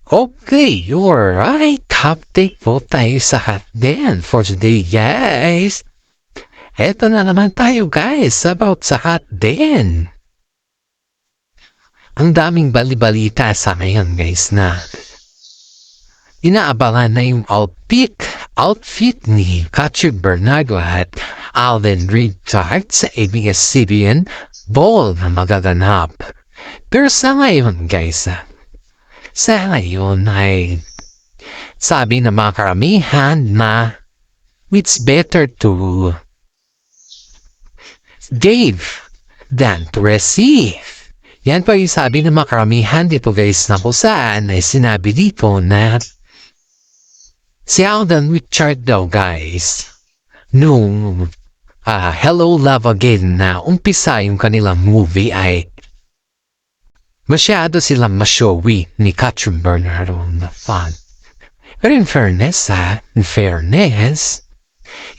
Okay, you're right. Update po tayo sa hotden for today, guys. Eto na naman tayo, guys, about sa hotden. Ang daming balibalita sa ngayon, guys, na inaabangan na yung outfit ni Katrin Bernardo at Alden Richard sa ABS-CBN Ball na magaganap. Pero sa ngayon, guys, sa ngayon ay sabi ng mga karamihan na it's better to give than to receive. Yan pa yung sabi ng mga karamihan dito, guys, na kung saan ay sinabi dito na si Alden Richard daw, guys, nung Hello Love Again na umpisa yung kanilang movie ay masyado silang mashowy ni Katrin Bernardo na fan. Pero in fairness,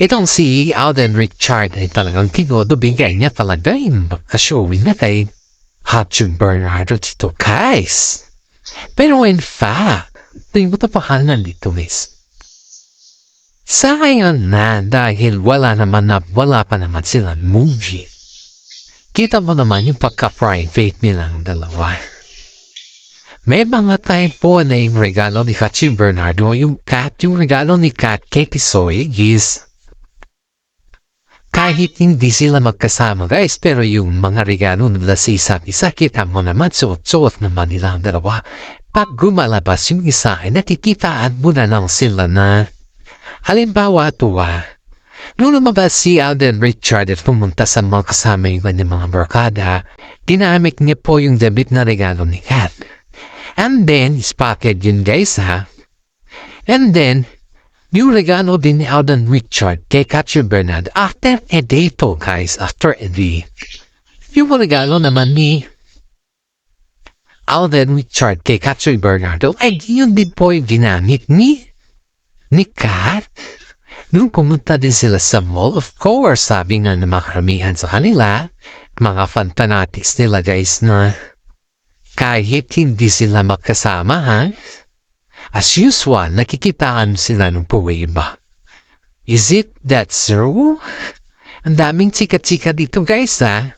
itong si Alden Richard ay talagang tinodo bigay niya talaga yung showy na kay Katrin Bernardo dito, guys. Pero in fact, tingin ko tapahanan dito, guys. Sa ngayon na dahil wala pa naman silang movie, kita mo naman yung pagka-private nilang dalawa. May mga time po na yung regalo ni Katrin Bernardo, yung regalo ni Kat kay Tisoy is kahit hindi sila magkasama, guys, pero yung mga regalo nila sa isa't isa, kita mo naman, suot-suot naman nila ang dalawa. Pag gumalabas yung isa, ay natikitaan mo na lang sila na halimbawa tuwa. Nung lumabas si Alden Richard at pumunta sa mga kasama yung kanyang mga barkada, ginamit niya po yung debit na regalo ni Kat. And then, spotted yun, guys, ha? And then, yung regalo din ni Alden Richard kay Katrin Bernardo after a day po, guys, after a day. Yung regalo naman ni Alden Richard kay Katrin Bernardo ay yun din po yung ginamit ni Kat. Nung pumunta din sila sa mall, of course, sabi nga ng mga karamihan sa kanila, mga fantanatics nila, guys, na kahit hindi sila magkasama, ha? As usual, nakikitaan sila ng iba. Is it that true? Ang daming chika-chika dito, guys, ha?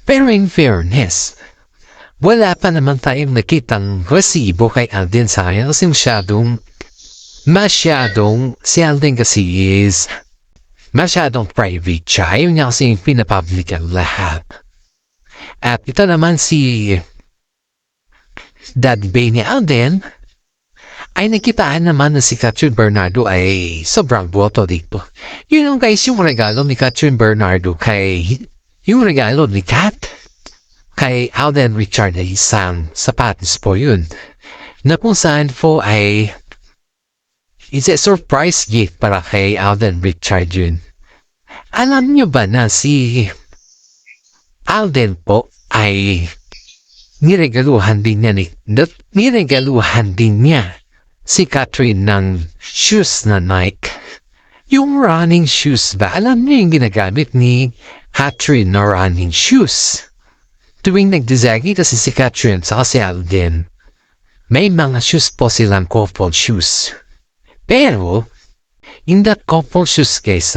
Pero in fairness, wala pa naman tayong nakitang resibo kay Alden sa kanya kasi masyadong si Alden kasi is masyadong private siya. Ayaw niya kasi yung pinapublic ang lahat. At ito naman si Daddy Bay ni Alden ay nakitaan naman na si Katrin Bernardo ay sobrang boto dito. Yun know, guys, yung regalo ni Katrin Bernardo yung regalo ni Kat kay Alden Richard ay isang sapatos po yun. Na kung saan po ay it's a surprise gift para kay Alden Richard yun. Alam niyo ba na si Alden po ay niregaluhan din niya si Katrin ng shoes na Nike. Yung running shoes ba? Alam niyo yung ginagamit ni Katrin na running shoes. Tuwing nag-design kasi si Katrin sa si Alden, may mga shoes po silang couple shoes. Pero, in that couple shoes, guys,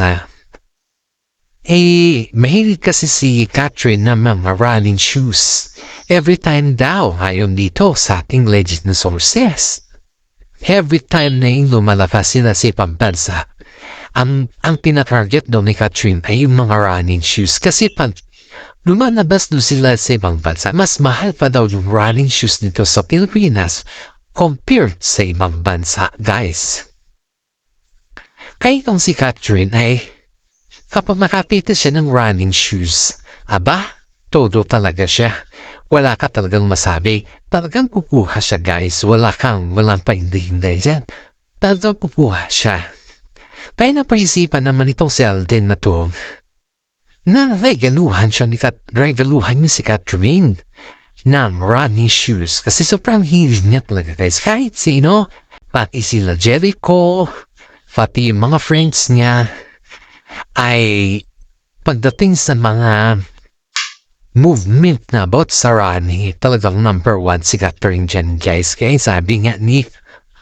mahilig kasi si Katrin na mga running shoes. Every time daw, ayon dito sa ating legit na sources, every time na yung lumalabas sila sa ibang bansa, ang pinatarget daw ni Katrin ay yung mga running shoes. Kasi pag lumalabas doon sila sa ibang bansa, mas mahal pa daw yung running shoes dito sa Pilipinas compared sa ibang bansa, guys. Kaya itong si Katrin ay kapag makapita siya ng running shoes, aba, todo talaga siya. Wala ka talagang masabi. Talagang kukuha siya, guys. Walang pa hindi dyan. Talagang kukuha siya. Kaya napaisipan naman itong si Alden na to na regaluhan niya si Katrin ng running shoes. Kasi sobrang hilig niya talaga, guys. Kahit sino, pati sila Jericho, pati yung mga friends niya ay pagdating sa mga movement na about sa Rani. Talagang number 1 si Catherine dyan, guys. Kaya sabi nga ni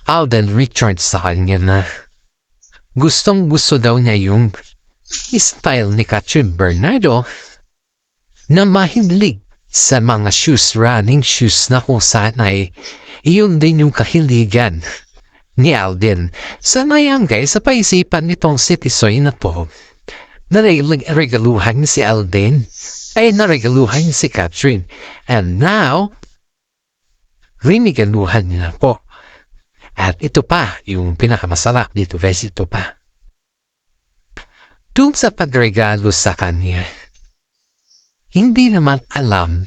Alden Richards sa kanya na gustong gusto daw niya yung style ni Catherine Bernardo na mahilig sa mga shoes, running shoes na kung saan ay iyon din yung kahiligan ni Alden. Sana yan guys, sa paisipan nitong Citisoy na po, naregaluhan si Alden, ay naregaluhan si Catherine. And now, rinigaluhan niya po. At ito pa, yung pinakamasarap dito guys, ito pa. Doon sa pagregalo sa kanya, hindi naman alam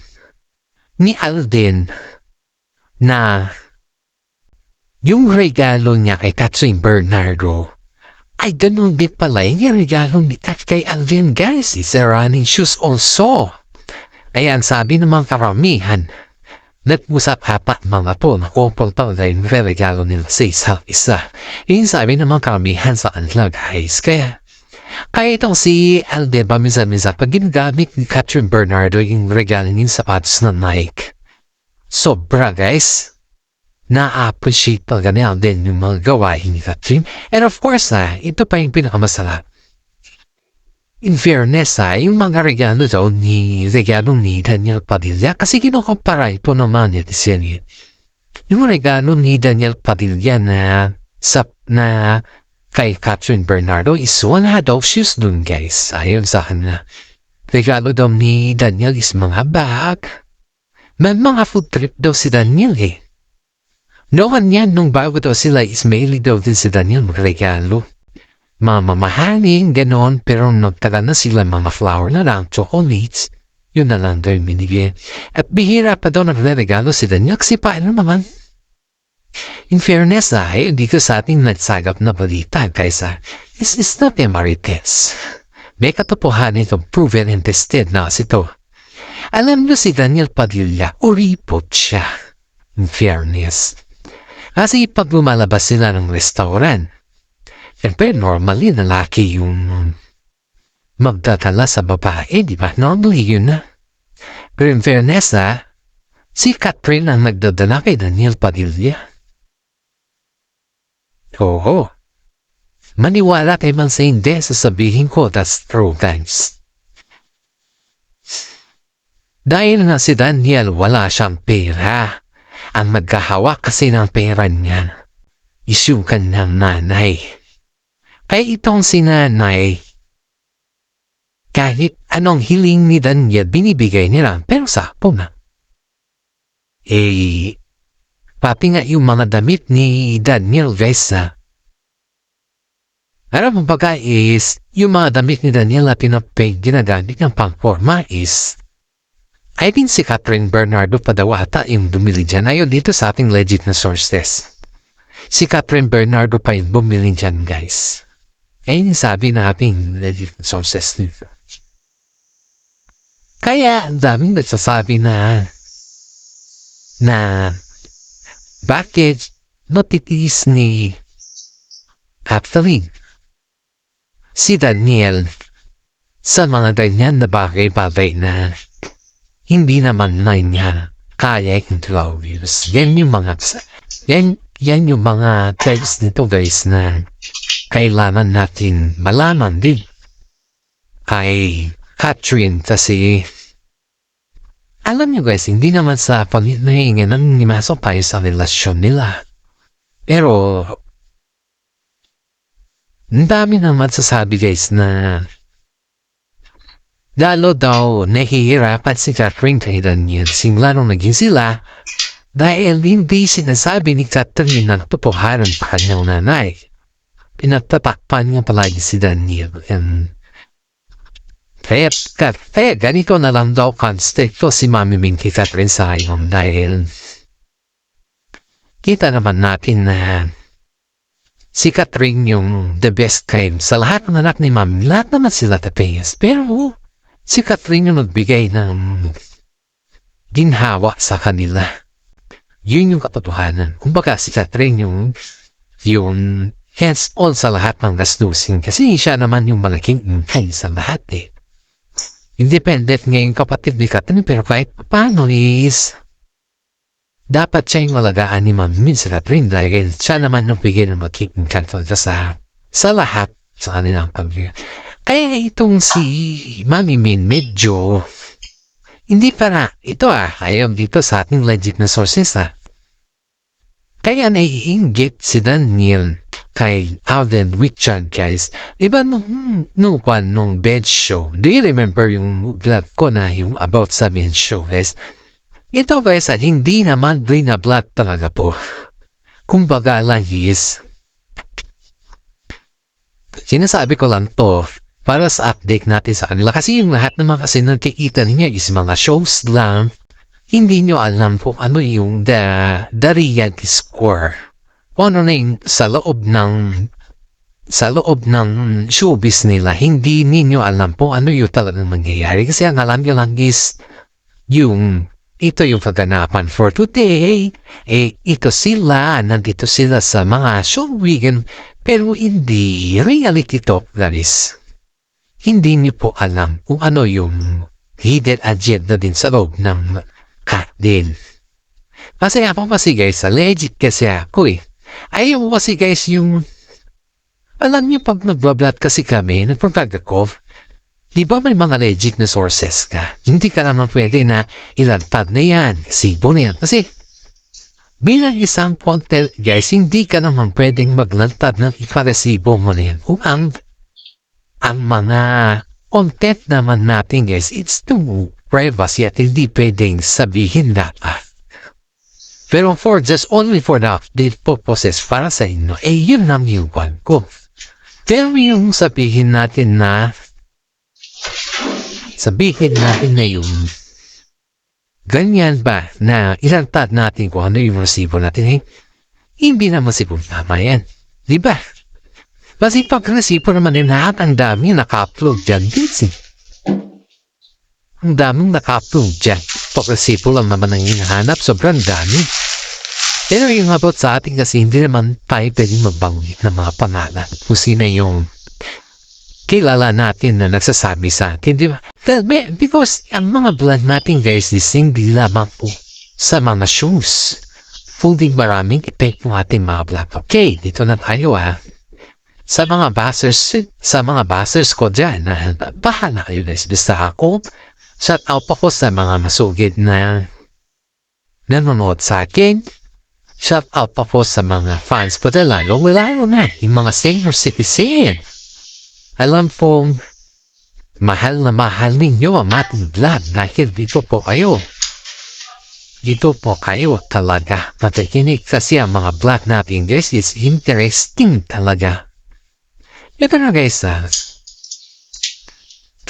ni Alden na yung regalo niya kay Catherine Bernardo ay ganun din pala yung regalo ni kay Alden guys. It's a running shoes also. Ayan, sabi naman karamihan, nag-usap-hapat mga po na couple talaga yung regalo nila sa isa't isa. Yung sabi naman karamihan sa kanila guys. Kaya itong si Alden paminsan-minsan pag ginagamit ni Catherine Bernardo yung regalo niya sapatos na Nike. Sobra guys. Na-appreciate talaga ni Alden yung mga gawain ni Catherine. And of course ito pa yung pinakamasarap. In fairness yung mga regalo daw ni Daniel Padilla, kasi kinukumpara ito naman ni Tisenit. Yung regalo ni Daniel Padilla na kay Catherine Bernardo is wala daw shoes dun guys. Ayon sa kanya, regalo daw ni Daniel is mga bag. May mga food trip daw si Daniel eh. Noon yan, nung bago daw sila is maili daw din si Daniel magregalo. Mamahaling, ganon, pero nagtagal na sila mga flower na lang, chocolates, yun na lang daw yung binigyan. At bihira pa daw nagre-regalo si Daniel kasi paano naman? In fairness hindi ko sa ating nagsagap na balita kaysa is not a marites. May katotohanan itong proven and tested na kasi ito. Alam nyo si Daniel Padilla, uripot siya. In fairness. Kasi pag lumalabas sila ng restaurant, siyempre, normally, lalaki yung magdadala sa babae, di ba? Normally, yun na. Pero in fairness, si Catherine ang nagdadala kay Daniel Padilla. Oo. Maniwala kay man sa hindi, sasabihin ko, that's true, guys. Dahil na si Daniel, wala siyang pera. Ang magkahawak kasi ng pera niya is yung kanyang nanay. Kaya itong si nanay, kahit anong hiling ni Daniel, binibigay nila, pero sakto na. Pati nga yung mga damit ni Daniel guys alam mo ba guys, yung mga damit ni Daniel na ginagamit ng pang-forma is, I think si Catherine Bernardo pa daw ata yung bumili dyan. Ayon dito sa ating legit na sources. Si Catherine Bernardo pa yung bumili dyan guys. Ayun yung sabi natin legit na sources nito. Kaya ang daming nagsasabi na bakit natitiis ni Catherine si Daniel sa mga ganyan na bagay-bagay na hindi naman na niya kaya i-control. Yan yung mga text nito guys na kailangan natin malaman din kay Catherine kasi alam nyo guys, hindi naman sa panghihingan ng nimasok tayo sa relasyon nila. Pero ang dami naman sasabi guys na lalo daw nahihirapan si Catherine kay Daniel simula nung naging sila dahil hindi sinasabi ni Catherine ng totohanan pa kanyang nanay. Pinatatakpan niya palagi si Daniel. And kaya ganito na lang daw constant ko si Mami Ming kay Catherine sa ngayon dahil kita naman natin na si Catherine yung the best claim sa lahat ng anak ni Mami. Lahat naman sila tapayas. Pero si Catherine yung nagbigay ng ginhawa sa kanila. Yun yung katotohanan. Kumbaga si Catherine yung hands-on sa lahat ng gastusin kasi siya naman yung malaking income sa lahat eh. independent ngayon kapatid ni Catherine, pero kahit paano is dapat siya yung malagaan ni Ma'am Min sa Catherine dahil siya naman nung bigyan ng magiging kanto sa lahat sa kanilang pamilya. Kaya itong si Mami Min medyo hindi para ito ayaw dito sa ating legit na sources Kaya naiinggit si Daniel kay Alden Richard, guys. Diba nung bed show, do you remember yung vlog ko na yung about sa bed show, guys? Ito, guys, hindi naman na vlog talaga po. Kumbaga lang is, sinasabi ko lang to para sa update natin sa kanila. Kasi yung lahat naman kasi nakikita niya is mga shows lang. Hindi nyo alam po ano yung the reality score. Ano na yung sa loob ng showbiz nila. Hindi ninyo alam po ano yung talagang mangyayari. Kasi ang alam nyo lang is ito yung kaganapan for today. Ito sila, nandito sila sa mga show weekend. Pero hindi reality talk, guys. Hindi niyo po alam kung ano yung hidden agenda din sa loob ng din. Kasi ako kasi guys, legit kasi ako Ayaw kasi guys yung, alam niyo pag nagbablot kasi kami, nagpapag ako, di ba may mga legit na sources ka? Hindi ka naman pwede na ilantad na yan, sibo na yan. Kasi, bilang isang content guys, hindi ka naman pwedeng maglantad ng iparesibo mo na yan. Kung ang mga content naman natin guys, it's too privacy at hindi pwedeng sabihin na pero only for the update purposes para sa inyo, yun ang iwan ko. Pero yung sabihin natin na yung ganyan ba na ilantad natin kung ano yung resibo natin, hindi naman siguro tama yan. Diba? Kasi pag resibo naman din lahat ang dami naka-upload dyan. Ang daming naka-upload dyan. Pag-resibo lang naman ang hinahanap, sobrang dami. Pero yung about sa ating kasi hindi naman tayo pwedeng magbanggit ng mga pangalan. Kung sino yung kilala natin na nagsasabi sa atin, di ba? Because ang mga vlog natin guys, hindi lamang po sa mga shows. Full maraming effect po ating mga vlog. Okay, dito na tayo Sa mga basers ko dyan, bahala kayo guys. Basta ako, shout out ako sa mga masugid na nanonood sa akin. Shout out ako sa mga fans ko na lalo na yung mga senior citizen. Alam pong mahal na mahal ninyo ang ating vlog dahil dito po kayo. Dito po kayo talaga matakinig kasi ang mga vlog natin guys is interesting talaga. Ito na guys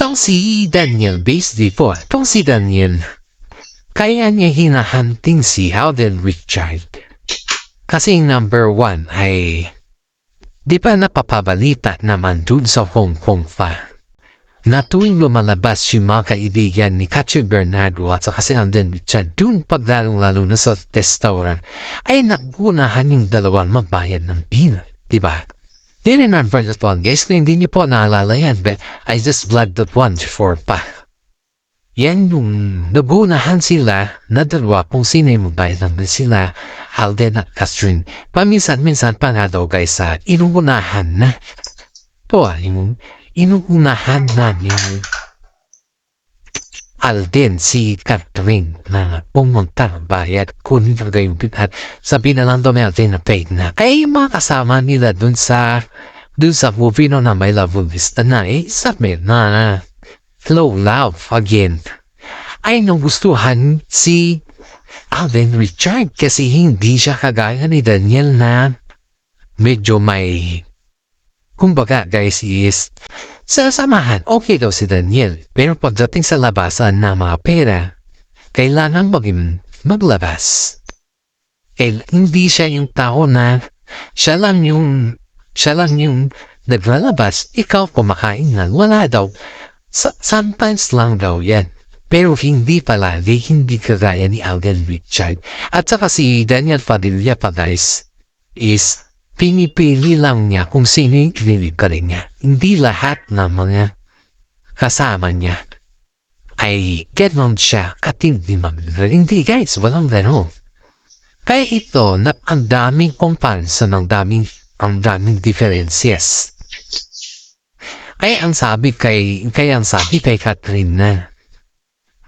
itong si Daniel based dito itong si Daniel kaya niya hinahanting si Alden Richard kasi number 1 ay di pa napapabalita naman dun sa Hong Kong na tuwing lumalabas yung mga kaibigan ni Catherine Bernardo at saka si Alden Richard dun paglalong-lalo na sa restaurant ay nagunahan yung dalawang mabayad ng bill, diba? Di remember that one guys, kung hindi niyo po naalala yan, but I just vlogged that one before pa. Yan yung nagunahan sila na dalawa kung sino yung mabayad ng sila, Alden at Catherine. Paminsan-minsan pa nga daw guys inuunahan na. Ito yung inuunahan na yung Alden si Catherine na pumunta ng bayad kunin talaga yung at sabi na lang daw may Alden na paid na. Kaya yung mga kasama nila dun sa movie no na may love vista na sabi na slow love again ay nagustuhan si Alden Richard kasi hindi siya kagaya ni Daniel na medyo may kumbaga guys is sa samahan, okay daw si Daniel. Pero pagdating sa labasan ng mga pera, kailangan maglabas. Hindi siya yung tao na siya lang yung naglalabas. Ikaw kumakain lang. Wala daw. Sometimes lang daw yan. Pero hindi palagi, hindi kagaya ni Alden Richard. At saka si Daniel Padilla pa guys is pinipili lang niya kung sino yung pinili ka rin niya. Hindi lahat ng mga kasama niya ay ganon siya katindi mag-girl. Hindi guys, walang ganon. Kaya ito, ang daming comparison, ang daming differences. Kaya ang sabi kay Catherine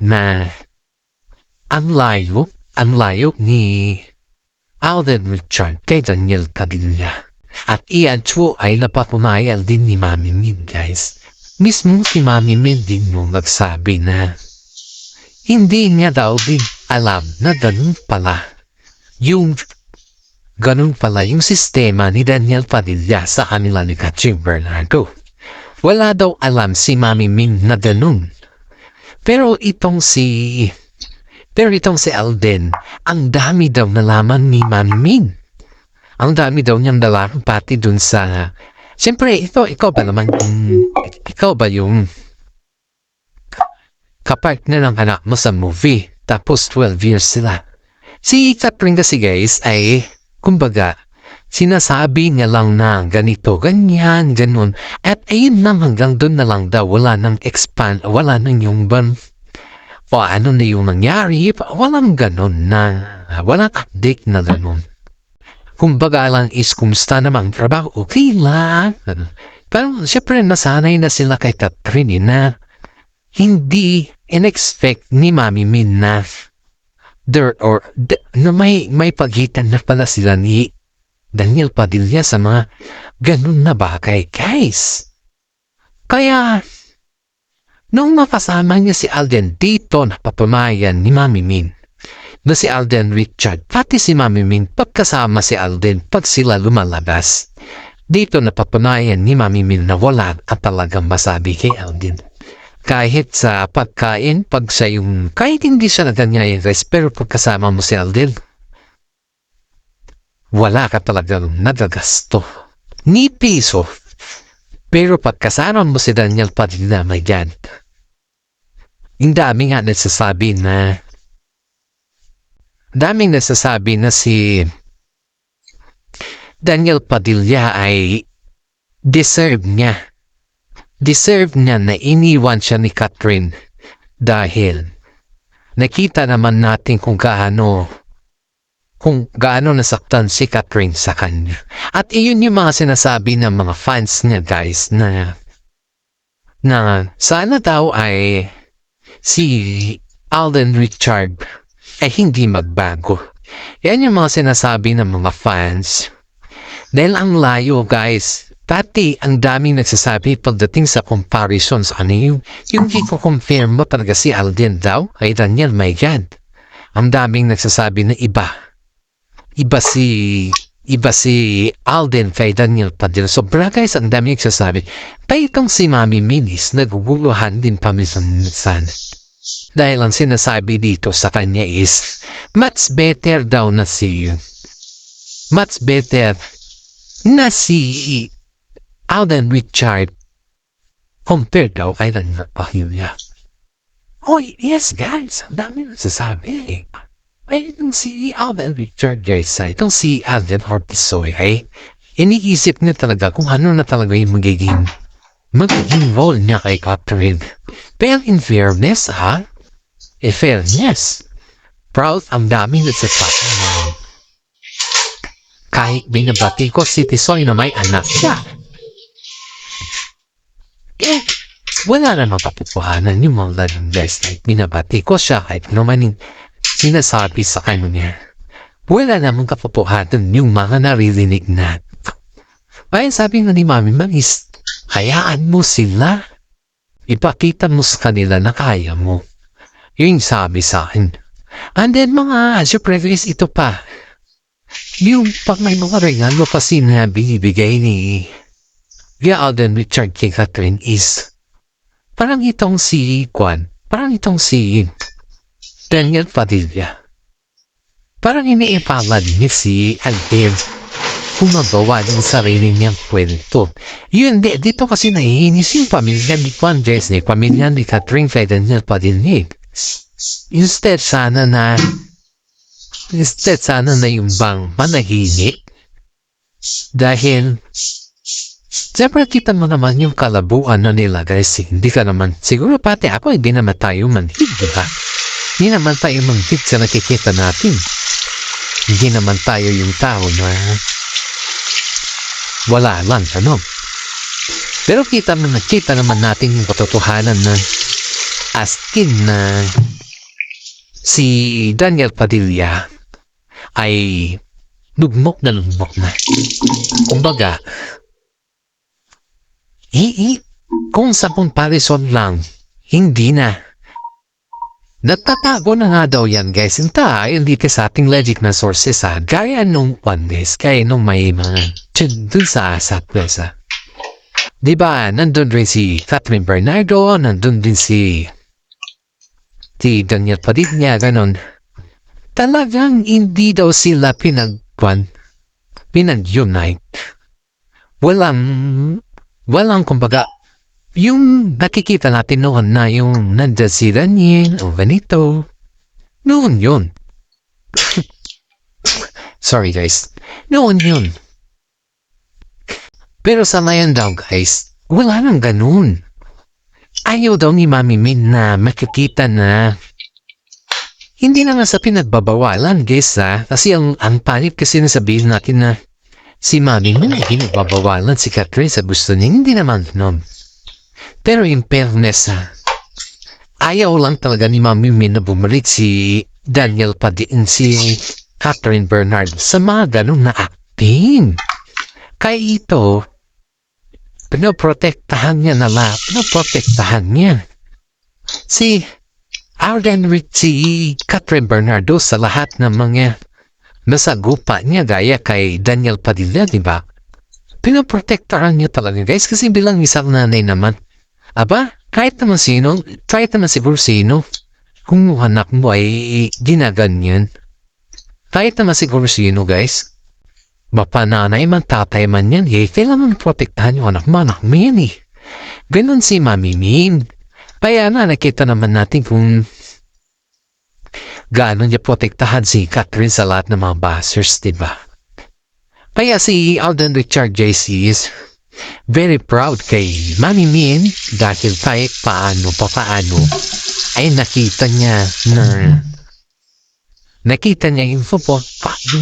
na ang layo ni Alden Richard kay Daniel Padilla. At iyan po ay napatunayan din ni Mami Min, guys. Mismo si Mami Min din yung nagsabi na hindi niya daw din alam na ganun pala yung sistema ni Daniel Padilla sa kanila ni Catherine Bernardo. Wala daw alam si Mami Min na ganun. Pero itong si Alden, ang dami daw nalaman ni Mami Min. Ang dami daw niyang nalaman pati dun sa... Siyempre, ikaw ba yung kapartner ng anak mo sa movie? Tapos 12 years sila. Si Catherine kasi guys ay, kumbaga, sinasabi niya lang na ganito, ganyan, ganun. At ayun lang, hanggang doon na lang daw, wala nang expand, wala nang yung ban, o ano na yung nangyari, walang ganun na, walang update na ganun. Kumbaga lang is, kumusta namang trabaho, okay lang. Pero syempre nasanay na sila kay Catherine na hindi in-expect ni Mami Min na may pagitan na pala sila ni Daniel Padilla sa mga ganun na bagay, guys. Kaya, nung makasama niya si Alden dito, napapamayan ni Mami Min na si Alden Richard, pati si Mami Min, pagkasama si Alden, pag sila lumalabas, dito napapanayan ni Mami Min na wala at talagang masabi kay Alden. Kahit sa pagkain, kahit hindi siya naganyayin guys, pero pagkasama mo si Alden, wala ka talagang nagagasto. Ni piso. Pero pagkasama mo si Daniel Padilla, my God. Yung daming nagsasabi na si Daniel Padilla ay deserve niya na iniwan siya ni Catherine dahil nakita naman natin kung gaano nasaktan si Catherine sa kanya. At iyon yung mga sinasabi ng mga fans niya guys na sana daw ay si Alden Richard ay hindi magbago. Yan yung mga sinasabi ng mga fans. Dahil ang layo guys, pati ang daming nagsasabi pagdating sa comparisons, yung hindi ko confirm mo talaga si Alden daw ay Daniel, my God. Ang daming nagsasabi na iba si Alden kay Daniel Padilla. Sobra guys, ang daming nagsasabi. Kaya itong si Mami Minis, naguguluhan din paminsan-minsan. Dahil ang sinasabi dito sa kanya is, much better na si Alden Richard compared daw kay Daniel Padilla. Oh, yes guys, ang dami nagsasabi. Ay, itong si Alden Richard guys, itong si Alden Hortisoy, iniisip niya talaga kung ano na talaga yung magiging role niya kay Catherine. Pero in fairness, proud ang daming nagsasabi na kahit binabati ko si Tisoy na may anak siya. Wala na mapapupuhanan yung mga lang guys. Binabati ko siya kahit naman yung sinasabi sa kanya. Wala namang kapapuhanan yung mga naririnig na. Kaya sabi nga ni Mami Manis, hayaan mo sila. Ipakita mo sa kanila na kaya mo. Yung sabi sa akin. And then syempre guys, ito pa. Yung pag may mga regalo kasi na binibigay ni Alden Richard kay Catherine is parang itong si Daniel Padilla. Parang iniipalad ni si Alden kung magawa ng sarili niyang kwento. Yun, dito kasi nahihinis yung pamilya ni Juan Jesne, pamilya ni Catherine kay Daniel Padilla. Instead sana na yung bang manahimik dahil Siyempre, kita mo naman yung kalabuan na nila, guys. Hindi ka naman, siguro pati ako, hindi naman tayo manhid, di ba? Hindi naman tayo manhid sa nakikita natin. Hindi naman tayo yung tao na wala lang, ano? Pero kita naman natin yung katotohanan na askin na si Daniel Padilla ay lugmok na. Kumbaga, kung 10 parison lang, hindi na. Nagtatago na nga daw yan, guys. Hindi ka sa ating legit na sources, ha. Gaya nung guys, kaya nung may mga dun sa asat, guys, ha. Diba, nandun rin si Catherine Bernardo, nandun din si Daniel Padilla, ganon. Talagang hindi daw sila pinag-unite. Walang kumbaga, yung nakikita natin noon na yung nandyan si Daniel o ganito, noon yun. Sorry guys, noon yun. Pero sa ngayon daw guys, wala nang ganun. Ayaw daw ni Mami Min na makikita na hindi na nga sa pinagbabawalan guys ha. Kasi ang panit kasi nasabihin natin na si Mami Min ay pinagbabawalan si Catherine sa gusto niya. Hindi naman no. Pero in fairness ha, ayaw lang talaga ni Mami Min na bumalik si Daniel Padilla, si Catherine Bernardo sa mga ganun na acting. Kaya ito, pinoprotektahan niya na lahat. Pinoprotektahan niya si Arden Rich, si Catherine Bernardo sa lahat ng mga nasagupa niya gaya kay Daniel Padilla, di ba? Pinoprotektahan niya talaga guys kasi bilang isang nanay naman. Aba, kahit naman siguro sino, kung anak mo ay ginaganyan, kahit naman siguro sino guys, mapananay man, tatay man yan, kailangan protektahan yung anak mo yan eh. Ganon si Mami Min. Kaya nakita naman natin kung gaano niya protektahan si Catherine sa lahat ng mga bashers, diba? Kaya si Alden Richard JC is very proud kay Mami Min dahil kahit paano ay nakita niya yung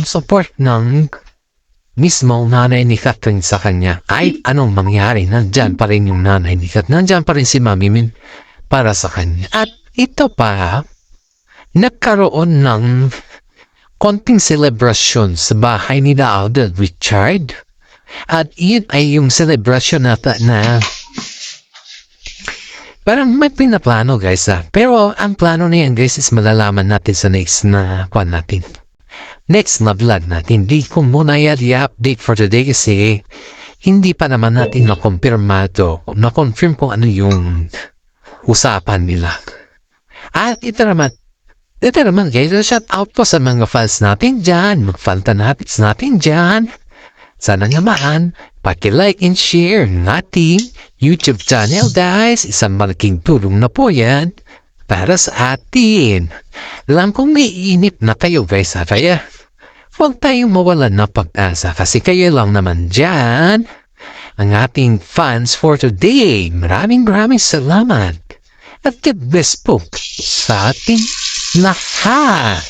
support ng mismo nanay ni Catherine sa kanya. Kahit anong mangyari, nandyan pa rin yung nanay ni Catherine. Nandyan pa rin si Mami Min para sa kanya. At ito pa, nagkaroon ng konting celebration sa bahay ni Alden Richard. At yun ay yung celebration na parang may pinaplano guys ha. Pero ang plano na yan guys is malalaman natin sa next na natin. Next na vlog natin. Di ko muna yan i-update for today kasi hindi pa naman natin na-confirm kung ano yung usapan nila. At ito naman guys, shout out po sa mga fans natin dyan, mag-fantanatics natin dyan. Sana naman, paki-like and share ng ating YouTube channel guys. Isang malaking tulong na po yan para sa atin. Alam kong naiinip na kayo guys ha, kaya huwag tayong mawalan na pag-asa kasi kayo lang naman dyan ang ating fans for today. Maraming salamat at God bless po sa ating lahat.